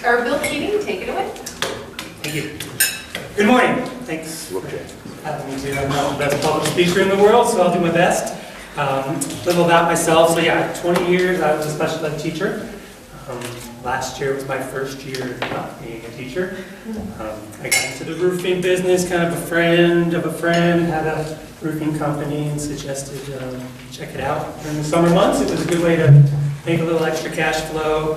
Our Bill Kaeding, take it away. Thank you. Good morning. Thanks for having me here. I'm not the best public speaker in the world, so I'll do my best. A little about myself. So yeah, 20 years I was a special ed teacher. Last year was my first year not being a teacher. I got into the roofing business, kind of a friend had a roofing company and suggested check it out during the summer months. It was a good way to make a little extra cash flow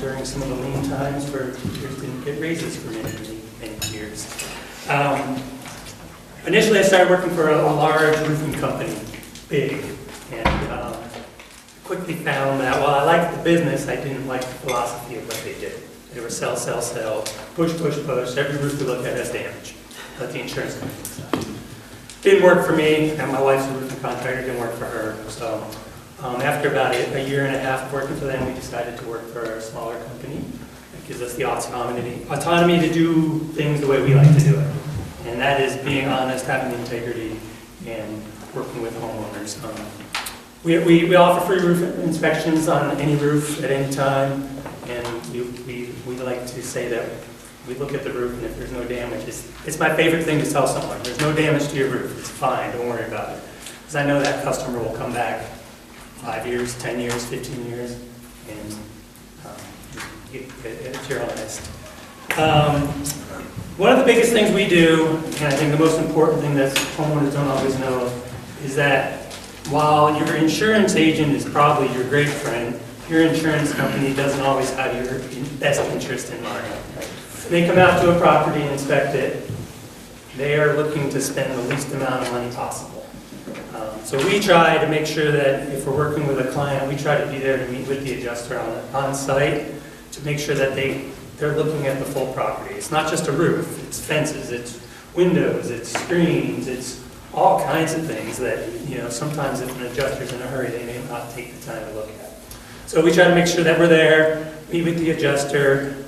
during some of the lean times where teachers didn't get raises for many years. Initially I started working for a large roofing company, big, and quickly found that while I liked the business, I didn't like the philosophy of what they did. They were sell, sell, sell, push, push, push. Every roof we look at has damage. Let the insurance company decide. Didn't work for me, and my wife's a roofing contractor, didn't work for her. So after about a year and a half working for them, we decided to work for a smaller company. That gives us the autonomy to do things the way we like to do it. And that is being honest, having integrity, and working with homeowners. We offer free roof inspections on any roof at any time, and we like to say that we look at the roof, and if there's no damage, it's my favorite thing to tell someone. There's no damage to your roof. It's fine. Don't worry about it. Because I know that customer will come back 5 years, 10 years, 15 years, and if you're honest. One of the biggest things we do, and I think the most important thing that homeowners don't always know, is that while your insurance agent is probably your great friend, your insurance company doesn't always have your best interest in mind. When they come out to a property and inspect it, they are looking to spend the least amount of money possible. So we try to make sure that if we're working with a client, we try to be there to meet with the adjuster on site to make sure that they're looking at the full property. It's not just a roof, it's fences, it's windows, it's screens, it's all kinds of things that, sometimes if an adjuster's in a hurry, they may not take the time to look at. So we try to make sure that we're there, meet with the adjuster.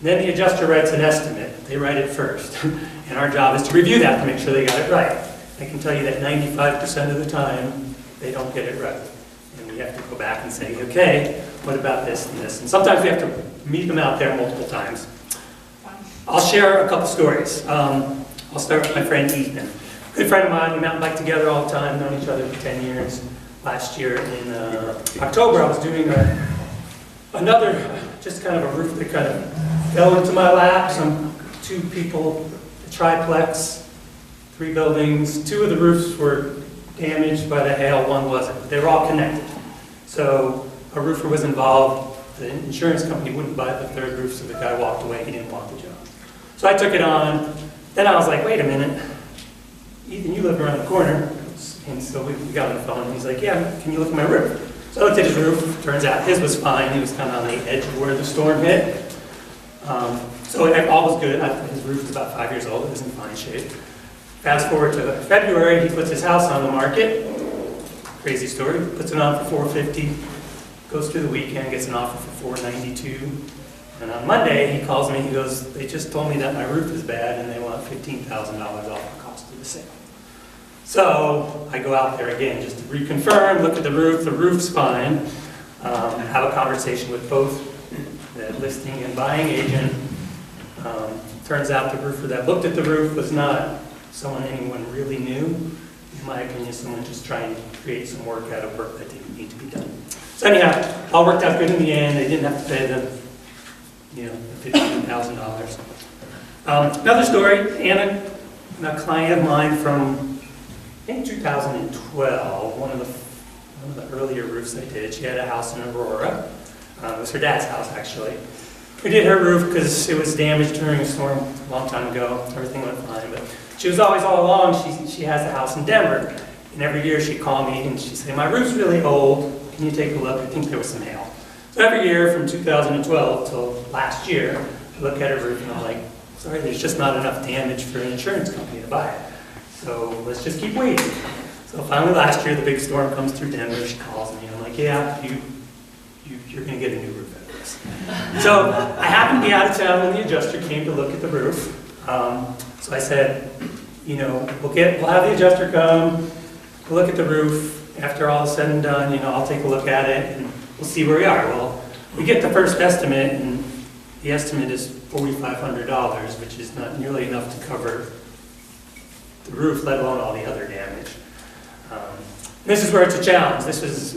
Then the adjuster writes an estimate. They write it first. And our job is to review that to make sure they got it right. I can tell you that 95% of the time, they don't get it right. And we have to go back and say, okay, what about this and this? And sometimes we have to meet them out there multiple times. I'll share a couple stories. I'll start with my friend Ethan. Good friend of mine, we mountain bike together all the time, known each other for 10 years. Last year in October, I was doing another, just kind of a roof that kind of fell into my lap. Two people, a triplex, 3 buildings. 2 of the roofs were damaged by the hail, 1 wasn't. They were all connected. So a roofer was involved. The insurance company wouldn't buy the 3rd roof, so the guy walked away. He didn't want the job. So I took it on. Then I was like, wait a minute. Ethan, you live around the corner. And so we got on the phone, and he's like, yeah, can you look at my roof? So I looked at his roof. Turns out his was fine. He was kind of on the edge of where the storm hit. So all was good. His roof is about 5 years old. It was in fine shape. Fast forward to February, he puts his house on the market. Crazy story. Puts it on for $450. Goes through the weekend, gets an offer for $492. And on Monday, he calls me. He goes, they just told me that my roof is bad, and they want $15,000 off the cost of the sale. So I go out there again just to reconfirm, look at the roof. The roof's fine. Have a conversation with both the listing and buying agent. Turns out the roofer that looked at the roof was not someone anyone really knew. In my opinion, someone just trying to create some work out of work that didn't need to be done. So anyhow, all worked out good in the end. They didn't have to pay the $15,000. Another story, Anna, a client of mine from, I think 2012, one of the earlier roofs I did. She had a house in Aurora. It was her dad's house, actually. We did her roof because it was damaged during a storm a long time ago. Everything went fine, but she was always all along. She has a house in Denver, and every year she'd call me and she'd say, "My roof's really old. Can you take a look? I think there was some hail." So every year from 2012 till last year, I look at her roof and I'm like, "Sorry, there's just not enough damage for an insurance company to buy it. So let's just keep waiting." So finally last year, the big storm comes through Denver. She calls me. I'm like, "Yeah, you're going to get a new roof out of this." So I happened to be out of town when the adjuster came to look at the roof. So I said, we'll have the adjuster come, we'll look at the roof. After all is said and done, I'll take a look at it and we'll see where we are. Well, we get the first estimate and The estimate is $4,500, which is not nearly enough to cover the roof, let alone all the other damage. This is where it's a challenge. This is,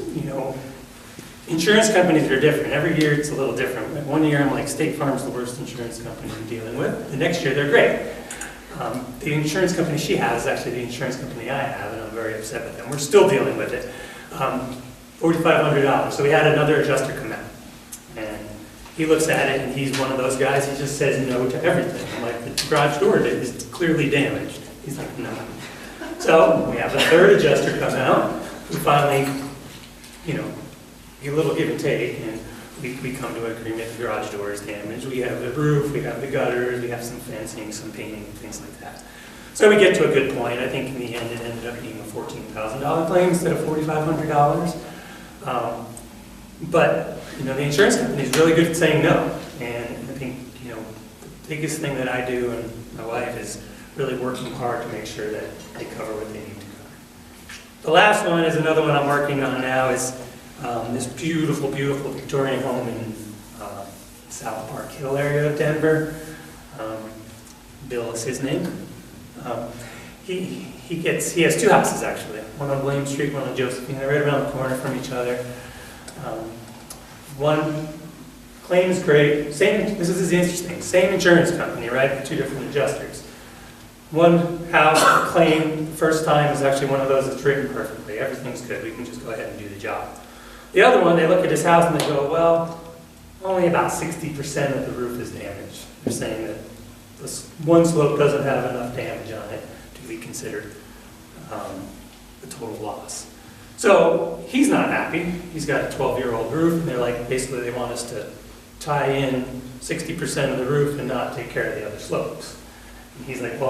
insurance companies are different. Every year it's a little different. One year I'm like, State Farm's the worst insurance company I'm dealing with. The next year they're great. The insurance company she has is actually the insurance company I have, and I'm very upset with them. We're still dealing with it. $4,500. So we had another adjuster come out, and he looks at it, and he's one of those guys, he just says no to everything. I'm like, the garage door is clearly damaged. He's like, no. So we have a third adjuster come out, who finally, a little give and take, and we come to an agreement. The garage door is damaged. We have the roof, we have the gutters, we have some fencing, some painting, things like that. So we get to a good point. I think in the end it ended up being a $14,000 claim instead of $4,500. But the insurance company is really good at saying no. And I think the biggest thing that I do and my wife is really working hard to make sure that they cover what they need to cover. The last one is another one I'm working on now. Is this beautiful, beautiful Victorian home in South Park Hill area of Denver. Bill is his name. He has two houses actually, one on William Street, one on Josephine. They're right around the corner from each other. One claim is great. This is interesting. Same insurance company, right? Two different adjusters. One house claim, first time, is actually one of those that's written perfectly. Everything's good. We can just go ahead and do the job. The other one, they look at his house and they go, well, only about 60% of the roof is damaged. They're saying that this one slope doesn't have enough damage on it to be considered the total loss. So he's not happy. He's got a 12-year-old roof, and they're like, basically they want us to tie in 60% of the roof and not take care of the other slopes. And he's like, well,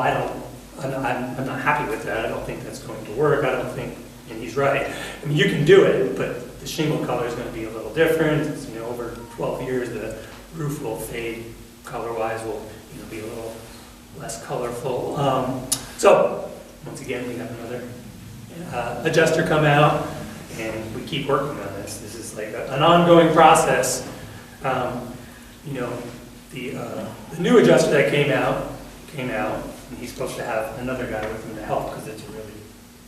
I'm not happy with that. I don't think that's going to work. I don't think, and he's right. I mean, you can do it, but the shingle color is going to be a little different. It's, over 12 years, the roof will fade color-wise, will be a little less colorful. So once again, we have another adjuster come out, and we keep working on this. This is like an ongoing process. The new adjuster that came out, and he's supposed to have another guy with him to help because it's a really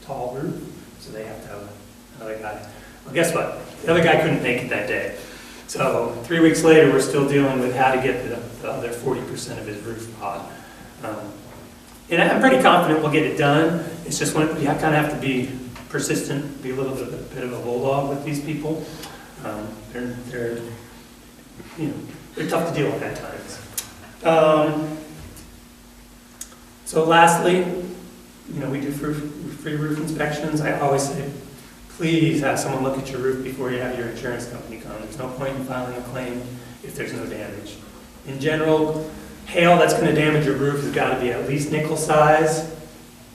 tall roof, so they have to have another guy. Well, guess what? The other guy couldn't make it that day. So 3 weeks later, we're still dealing with how to get the other 40% of his roof on. And I'm pretty confident we'll get it done. It's just you kind of have to be persistent, be a little bit of a bulldog with these people. They're tough to deal with at times. So lastly, we do free roof inspections. I always say, please have someone look at your roof before you have your insurance company come. There's no point in filing a claim if there's no damage. In general, hail that's going to damage your roof has got to be at least nickel size,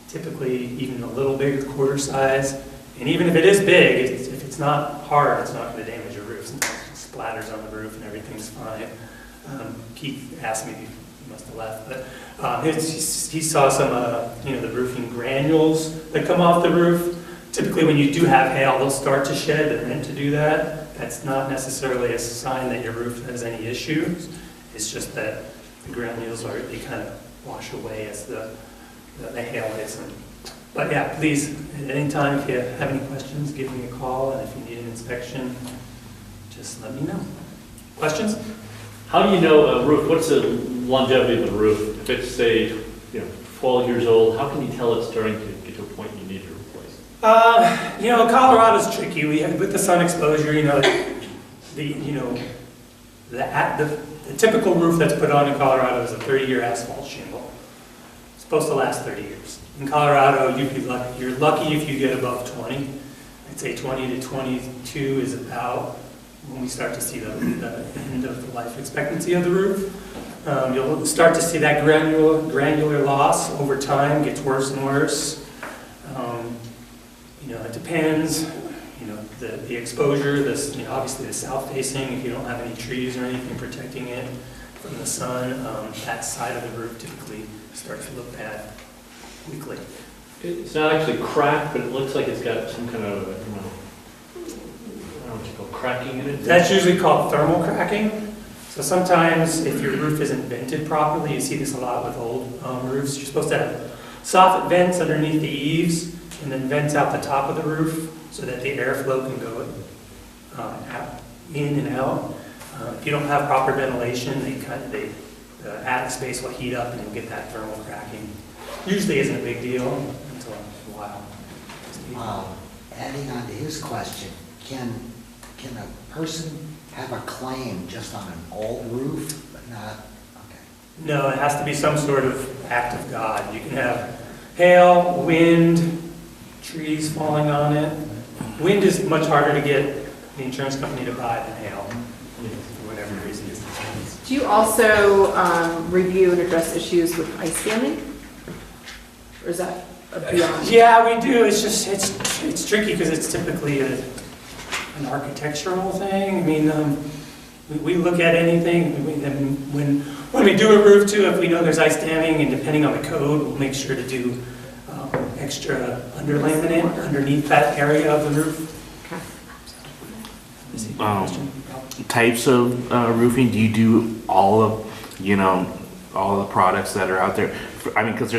typically even a little bigger, quarter size. And even if it is big, if it's not hard, it's not going to damage your roof. Sometimes it splatters on the roof and everything's fine. Keith asked me, he must have left, but he saw some, the roofing granules that come off the roof. Typically when you do have hail, they'll start to shed. They're meant to do that. That's not necessarily a sign that your roof has any issues. It's just that the granules they kind of wash away as the hail hits them. But yeah, please, at any time, if you have any questions, give me a call, and if you need an inspection, just let me know. Questions? How do you know a roof? What's the longevity of the roof? If it's, say, 12 years old, how can you tell it's starting to get to a point you need to replace? Colorado's tricky. With the sun exposure, the typical roof that's put on in Colorado is a 30-year asphalt shingle. It's supposed to last 30 years. In Colorado, you're lucky if you get above 20. I'd say 20 to 22 is about when we start to see the end of the life expectancy of the roof. You'll start to see that granular loss over time, gets worse and worse. It depends. The exposure, obviously the south facing, if you don't have any trees or anything protecting it from the sun, that side of the roof typically starts to look bad quickly. It's not actually cracked, but it looks like it's got some kind of, I don't know what you call cracking in it. That's usually called thermal cracking. So So sometimes if your roof isn't vented properly, you see this a lot with old roofs, you're supposed to have soffit vents underneath the eaves and then vents out the top of the roof so that the airflow can go in and out. If you don't have proper ventilation, the attic space will heat up and you'll get that thermal cracking. Usually isn't a big deal until a while. Adding on to his question, can a person have a claim just on an old roof, but not, okay. No, it has to be some sort of act of God. You can have hail, wind, trees falling on it. Wind is much harder to get the insurance company to buy than hail, for whatever reason. Do you also review and address issues with ice damming? Or is that beyond? Yeah, we do. It's just, it's tricky because it's typically an architectural thing. I mean, we look at anything. When we do a roof too, if we know there's ice damming, and depending on the code, we'll make sure to do extra underlayment underneath that area of the roof. Types of roofing, do you do all of, all the products that are out there? I mean, because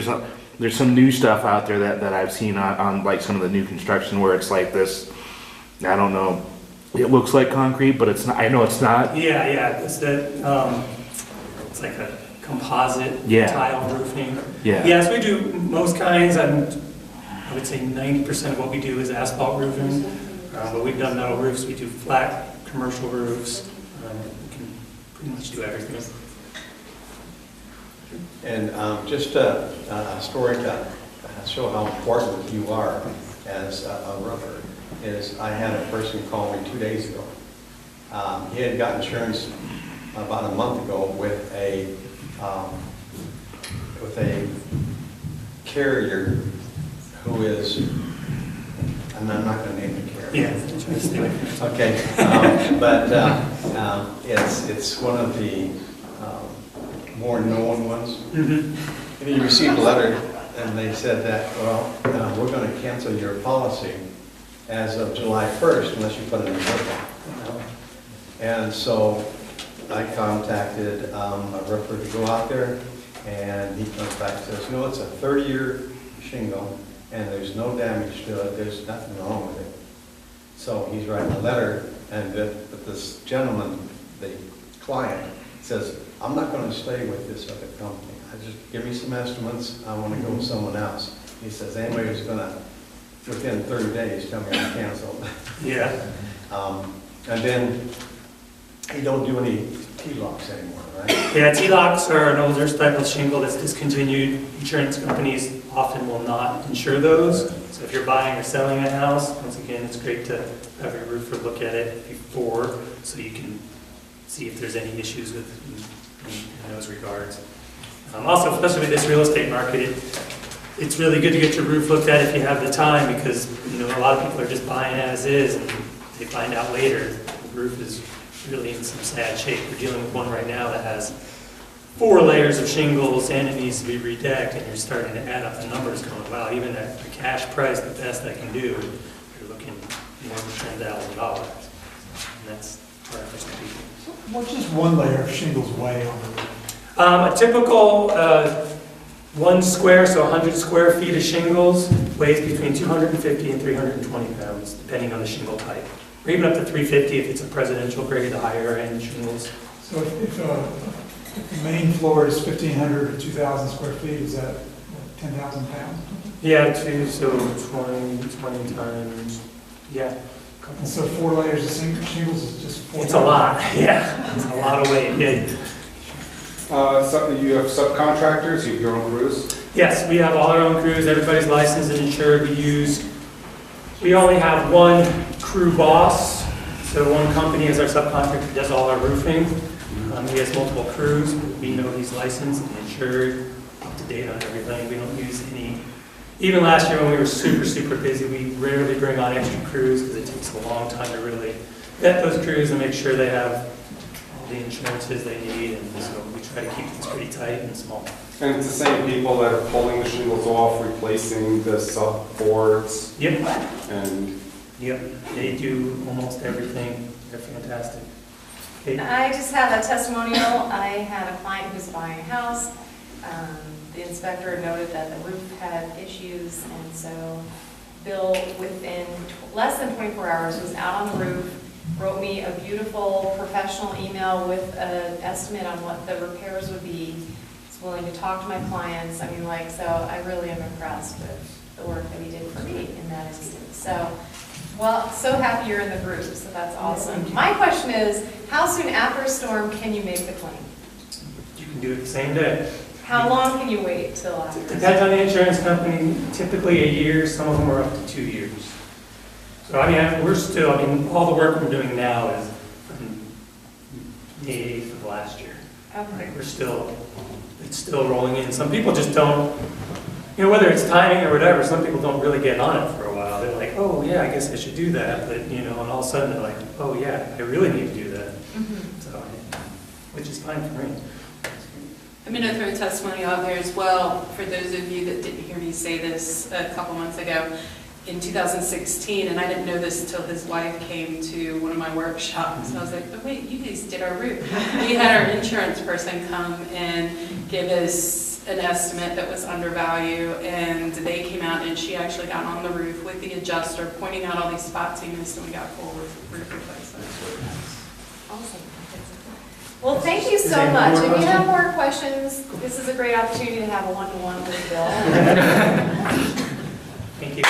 there's some new stuff out there that I've seen on like some of the new construction where it's like this, I don't know, it looks like concrete, but it's not, I know it's not. Yeah, it's it's like a composite tile roofing. Yeah. Yes, we do most kinds. I would say 90% of what we do is asphalt roofing, but we've done metal roofs. We do flat commercial roofs. We can pretty much do everything. And just a story to show how important you are as a roofer is I had a person call me 2 days ago. He had got insurance about a month ago with a carrier who is, and I'm not going to name the carrier. Yeah. Okay, but it's one of the more known ones. Mm-hmm. And he received a letter, and they said that, well, we're going to cancel your policy as of July 1st unless you put it in the And so I contacted a roofer to go out there, and he comes back and says, no, it's a 30-year shingle, and there's no damage to it. There's nothing wrong with it. So he's writing a letter, and but this gentleman, the client, says, I'm not going to stay with this other company. Just give me some estimates. I want to go with someone else. He says, anybody who's going to, within 30 days, tell me I'm canceled. Yeah. And then you don't do any T-locks anymore, right? Yeah, T-locks are an older type of shingle that's discontinued. Insurance companies often will not insure those. So if you're buying or selling a house, once again, it's great to have your roofer look at it before so you can see if there's any issues with in those regards. Also, especially with this real estate market, it's really good to get your roof looked at if you have the time because a lot of people are just buying as is and they find out later the roof is really in some sad shape. We're dealing with one right now that has 4 layers of shingles and it needs to be redecked, and you're starting to add up the numbers going, wow, even at the cash price, the best I can do, you're looking more than $10,000. And that's hard for some people. What's just one layer of shingles weigh on the roof? A typical 1 square, so 100 square feet of shingles, weighs between 250 and 320 pounds, depending on the shingle type. Or even up to 350 if it's a presidential grade, the higher end shingles. So if the main floor is 1,500 or 2,000 square feet, is that 10,000 pounds? Yeah, so 20 times, yeah. And so 4 layers of shingles is just 4. It's a lot, yeah. It's a lot of weight. Yeah. So you have subcontractors, you have your own crews? Yes, we have all our own crews. Everybody's licensed and insured. We only have one crew boss. So one company is our subcontractor, does all our roofing. He has multiple crews. We know he's licensed and insured, up to date on everything. We don't use any. Even last year when we were super busy, we rarely bring on extra crews because it takes a long time to really vet those crews and make sure they have all the insurances they need. And so we try to keep things pretty tight and small. And it's the same people that are pulling the shingles off, replacing the subboards? Yep. And yep, they do almost everything. They're fantastic. I just have a testimonial. I had a client who's buying a house. The inspector noted that the roof had issues, and so Bill, within less than 24 hours, was out on the roof, wrote me a beautiful professional email with an estimate on what the repairs would be. He's willing to talk to my clients. I mean, like, so I really am impressed with the work that he did for me in that instance. So, well, so happy you're in the group, so that's awesome. My question is, how soon after a storm can you make the claim? You can do it the same day. How long can you wait till after? Depends on the insurance company, typically a year, some of them are up to 2 years. So I mean, we're still, I mean, all the work we're doing now is from May 8th of last year. Okay. Like, we're still, it's still rolling in. Some people just don't, you know, whether it's timing or whatever, some people don't really get on it for a while. They're like, oh yeah, I guess I should do that, but you know, and all of a sudden they're like, oh yeah, I really need to do that. So, which is fine for me. I'm going to throw a testimony out there as well, for those of you that didn't hear me say this a couple months ago. In 2016, and I didn't know this until his wife came to one of my workshops. I was like, oh wait, you guys did our roof. We had our insurance person come and give us an estimate that was undervalued, and they came out and she actually got on the roof with the adjuster, pointing out all these spots he missed, and we got full roof replacement. Awesome. Well, thank you so there much. more If you have questions? more questions, this is a great opportunity to have a one-to-one with Bill. Thank you.